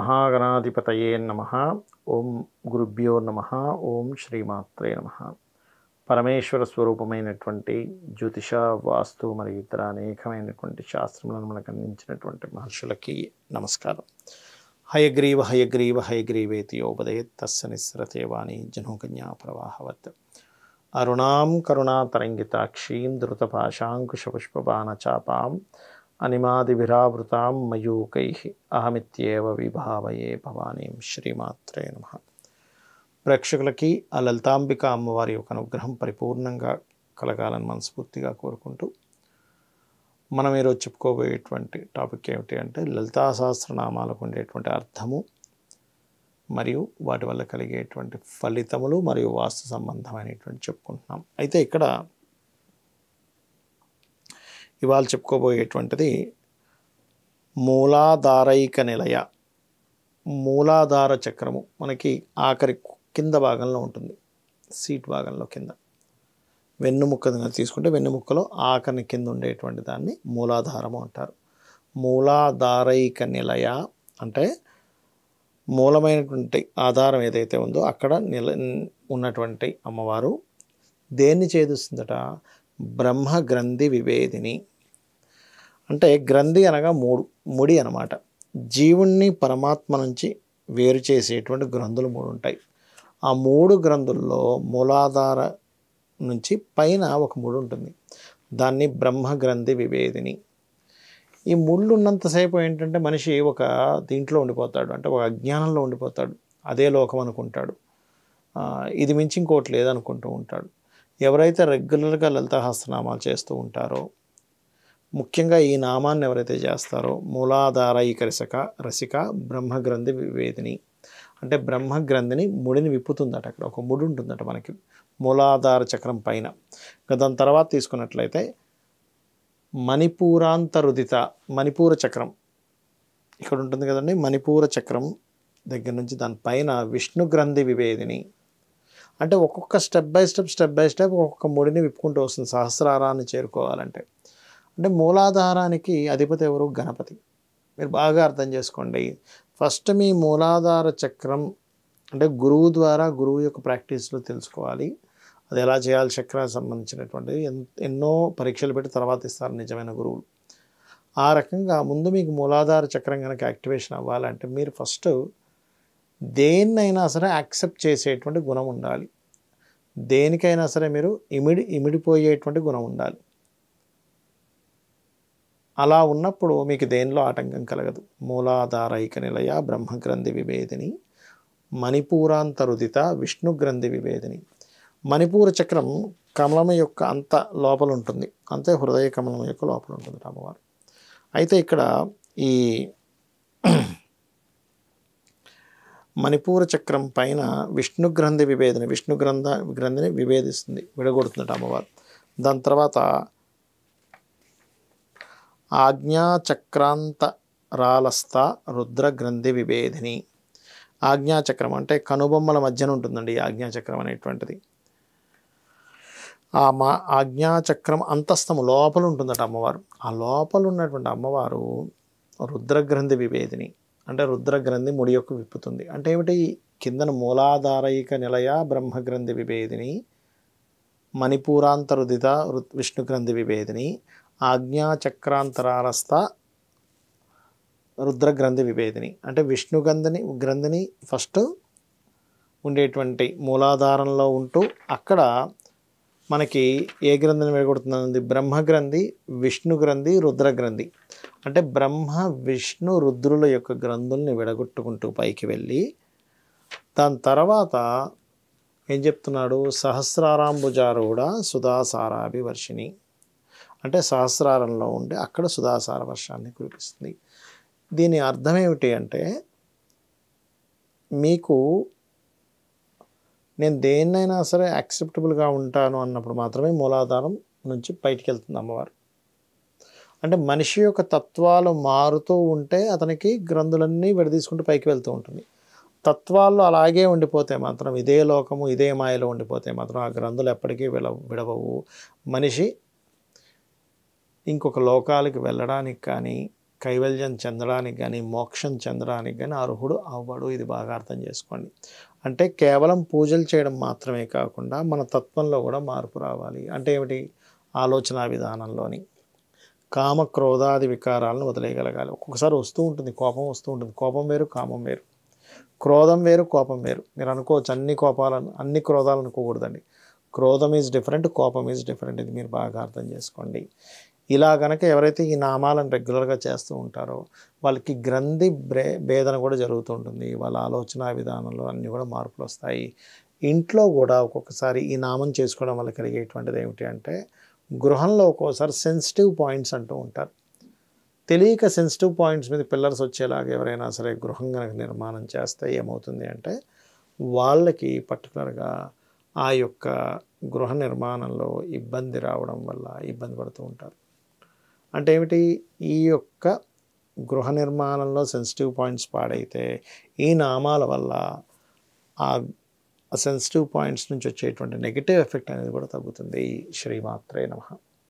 శ్రీమహాగణాధిపతయే నమః. ఓం గురుభ్యో నమః. ఓం శ్రీమాత్రే నమః. పరమేశ్వర స్వరూపమైనటువంటి జ్యోతిష, వాస్తు మరియు ఇతర అనేకమైనటువంటి శాస్త్రములను మనకు అందించినటువంటి మహర్షులకి నమస్కారం. హయగ్రీవ హయగ్రీవ హయగ్రీవేతి యోపదయత్ తస్య నిస్సరతే వాణి జనోకన్యా ప్రవాహవత్. అరుణాం కరుణాతరంగితాక్షీం ధృతపాశాంకుశపుష్పబాణచాపాం అనిమాదిభిరావృతాం మయూకైః అహమిత్యేవ విభావయే భవానీం. శ్రీమాత్రే నమః. ప్రేక్షకులకి ఆ లలితాంబిక అమ్మవారి యొక్క అనుగ్రహం పరిపూర్ణంగా కలగాలని మనస్ఫూర్తిగా కోరుకుంటూ మనం ఈరోజు చెప్పుకోబోయేటువంటి టాపిక్ ఏమిటి అంటే లలితా సహస్రనామాలకు ఉండేటువంటి అర్థము మరియు వాటి వల్ల కలిగేటువంటి ఫలితములు మరియు వాస్తు సంబంధమైనటువంటి చెప్పుకుంటున్నాం. అయితే ఇక్కడ ఇవాళ చెప్పుకోబోయేటువంటిది మూలాధారైక నిలయ, మూలాధార చక్రము. మనకి ఆఖరి కింద భాగంలో ఉంటుంది, సీట్ భాగంలో కింద వెన్నుముక్క తీసుకుంటే వెన్నుముక్కలో ఆఖరి కింద ఉండేటువంటి దాన్ని మూలాధారము అంటారు. మూలాధారైక నిలయ అంటే మూలమైనటువంటి ఆధారం ఏదైతే ఉందో అక్కడ ఉన్నటువంటి అమ్మవారు దేన్ని ఛేదిస్తుందట? బ్రహ్మ గ్రంథి విభేదిని. అంటే గ్రంథి అనగా ముడి అనమాట. జీవుణ్ణి పరమాత్మ నుంచి వేరు చేసేటువంటి గ్రంథులు 3 ఉంటాయి. ఆ 3 గ్రంథుల్లో మూలాధార నుంచి పైన ఒక ముడి ఉంటుంది, దాన్ని బ్రహ్మ గ్రంథి విభేదిని. ఈ ముళ్ళు ఉన్నంతసేపు ఏంటంటే మనిషి ఒక దీంట్లో ఉండిపోతాడు, అంటే ఒక అజ్ఞానంలో ఉండిపోతాడు. అదే లోకం అనుకుంటాడు, ఇది మించి ఇంకోటి లేదనుకుంటూ ఉంటాడు. ఎవరైతే రెగ్యులర్గా లలితాసహస్రనామాలు చేస్తూ ఉంటారో, ముఖ్యంగా ఈ నామాన్ని ఎవరైతే చేస్తారో మూలాధారైక రసిక బ్రహ్మగ్రంథి వివేదిని అంటే బ్రహ్మగ్రంథిని ముడిని విప్పుతుందట. అక్కడ ఒక ముడి ఉంటుందట మనకి మూలాధార చక్రం పైన. దాని తర్వాత తీసుకున్నట్లయితే మణిపూరాంతరుదిత, మణిపూర చక్రం ఇక్కడ ఉంటుంది కదండి. మణిపూర చక్రం దగ్గర నుంచి దానిపైన విష్ణు గ్రంథి విభేదిని అంటే ఒక్కొక్క స్టెప్ బై స్టెప్ ఒక్కొక్క ముడిని విప్పుకుంటూ వస్తుంది సహస్రారాన్ని చేరుకోవాలంటే. అంటే మూలాధారానికి అధిపతి ఎవరు? గణపతి. మీరు బాగా అర్థం చేసుకోండి. ఫస్ట్ మీ మూలాధార చక్రం అంటే గురువు ద్వారా, గురువు యొక్క ప్రాక్టీస్లో తెలుసుకోవాలి. అది ఎలా చేయాలి, చక్రానికి సంబంధించినటువంటిది ఎన్నో పరీక్షలు పెట్టి తర్వాత ఇస్తారు నిజమైన గురువులు. ఆ రకంగా ముందు మీకు మూలాధార చక్రం కనుక యాక్టివేషన్ అవ్వాలంటే మీరు ఫస్ట్ దేన్నైనా సరే యాక్సెప్ట్ చేసేటువంటి గుణం ఉండాలి. దేనికైనా సరే మీరు ఇమిడిపోయేటువంటి గుణం ఉండాలి. అలా ఉన్నప్పుడు మీకు దేనిలో ఆటంకం కలగదు. మూలాధారైక నిలయ బ్రహ్మగ్రంథి విభేదిని మణిపూరాంతరుదిత విష్ణు గ్రంథి విభేదిని. మణిపూర చక్రం కమలం యొక్క అంత లోపల ఉంటుంది, అంతే హృదయ కమలం యొక్క లోపల ఉంటుంది అమ్మవారు. అయితే ఇక్కడ ఈ మణిపూర చక్రం పైన విష్ణు గ్రంథి విభేదిని, గ్రంథిని విభేదిస్తుంది, విడగొడుతుందట అమ్మవారు. దాని తర్వాత ఆజ్ఞాచక్రాంతరాలస్థ రుద్రగ్రంథి విభేదిని. ఆజ్ఞాచక్రం అంటే కనుబొమ్మల మధ్యన ఉంటుందండి ఈ ఆజ్ఞాచక్రం అనేటువంటిది. ఆ ఆజ్ఞాచక్రం అంతస్తము లోపల ఉంటుందట అమ్మవారు. ఆ లోపల ఉన్నటువంటి అమ్మవారు రుద్రగ్రంథి విభేదిని అంటే రుద్రగ్రంథి ముడి యొక్క విప్పుతుంది. అంటే ఏమిటి? కిందన మూలాధారైక నిలయ బ్రహ్మగ్రంథి విభేదిని, మణిపూరాంతరుదిత విష్ణుగ్రంథి విభేదిని, ఆజ్ఞాచక్రాంతరాలస్థ రుద్రగ్రంథి విభేదిని. అంటే గ్రంథిని ఫస్ట్ ఉండేటువంటి మూలాధారంలో ఉంటూ అక్కడ మనకి ఏ గ్రంథిని విడగొడుతుంది? బ్రహ్మగ్రంథి, విష్ణుగ్రంథి, రుద్రగ్రంథి. అంటే బ్రహ్మ విష్ణు రుద్రుల యొక్క గ్రంథుల్ని విడగొట్టుకుంటూ పైకి వెళ్ళి దాని తర్వాత ఏం చెప్తున్నాడు? సహస్రారాంబుజారూఢ సుధాసారాభివర్షిణి అంటే సహస్రారంలో ఉండి అక్కడ సుధాసార వర్షాన్ని కురిపిస్తుంది. దీని అర్థం ఏమిటి అంటే మీకు నేను దేన్నైనా సరే యాక్సెప్టబుల్గా ఉంటాను అన్నప్పుడు మాత్రమే మూలాధారం నుంచి బయటికి వెళ్తుంది అమ్మవారు. అంటే మనిషి యొక్క తత్వాలు మారుతూ ఉంటే అతనికి గ్రంథులన్నీ విడదీసుకుంటూ పైకి వెళ్తూ ఉంటుంది. తత్వాల్లో అలాగే ఉండిపోతే మాత్రం, ఇదే లోకము ఇదే మాయలో ఉండిపోతే మాత్రం ఆ గ్రంథులు ఎప్పటికీ విడవవు. మనిషి ఇంకొక లోకాలకి వెళ్ళడానికి కానీ కైవల్యం చెందడానికి కానీ మోక్షం చెందడానికి కానీ అర్హుడు అవ్వడు. ఇది బాగా అర్థం చేసుకోండి. అంటే కేవలం పూజలు చేయడం మాత్రమే కాకుండా మన తత్వంలో కూడా మార్పు రావాలి. అంటే ఏమిటి? ఆలోచన విధానంలోని కామ క్రోధాది వికారాలను వదిలేయగలగాలి. ఒక్కొక్కసారి వస్తూ ఉంటుంది, కోపం వస్తూ ఉంటుంది. కోపం వేరు, కామం వేరు. క్రోధం వేరు, కోపం వేరు. మీరు అనుకోవచ్చు అన్ని క్రోధాలు అనుకోకూడదండి. క్రోధం ఈజ్ డిఫరెంట్, కోపం ఈజ్ డిఫరెంట్. ఇది మీరు బాగా అర్థం చేసుకోండి. ఇలా గనక ఎవరైతే ఈ నామాలను రెగ్యులర్గా చేస్తూ ఉంటారో వాళ్ళకి గ్రంథి భేదన కూడా జరుగుతూ ఉంటుంది. వాళ్ళ ఆలోచన విధానంలో అన్నీ కూడా మార్పులు వస్తాయి. ఇంట్లో కూడా ఒక్కొక్కసారి ఈ నామం చేసుకోవడం వల్ల కలిగేటువంటిది ఏమిటి అంటే, గృహంలో ఒక్కోసారి సెన్సిటివ్ పాయింట్స్ అంటూ ఉంటారు. తెలియక సెన్సిటివ్ పాయింట్స్ మీద పిల్లర్స్ వచ్చేలాగా ఎవరైనా సరే గృహం కనుక నిర్మాణం చేస్తే ఏమవుతుంది అంటే, వాళ్ళకి పర్టికులర్గా ఆ యొక్క గృహ నిర్మాణంలో ఇబ్బంది రావడం వల్ల ఇబ్బంది పడుతూ ఉంటారు. అంటే ఏమిటి? ఈ యొక్క గృహ నిర్మాణంలో సెన్సిటివ్ పాయింట్స్ పాడైతే ఈ నామాల వల్ల ఆ సెన్సిటివ్ పాయింట్స్ నుంచి వచ్చేటువంటి నెగిటివ్ ఎఫెక్ట్ అనేది కూడా తగ్గుతుంది. శ్రీమాత్రే నమః.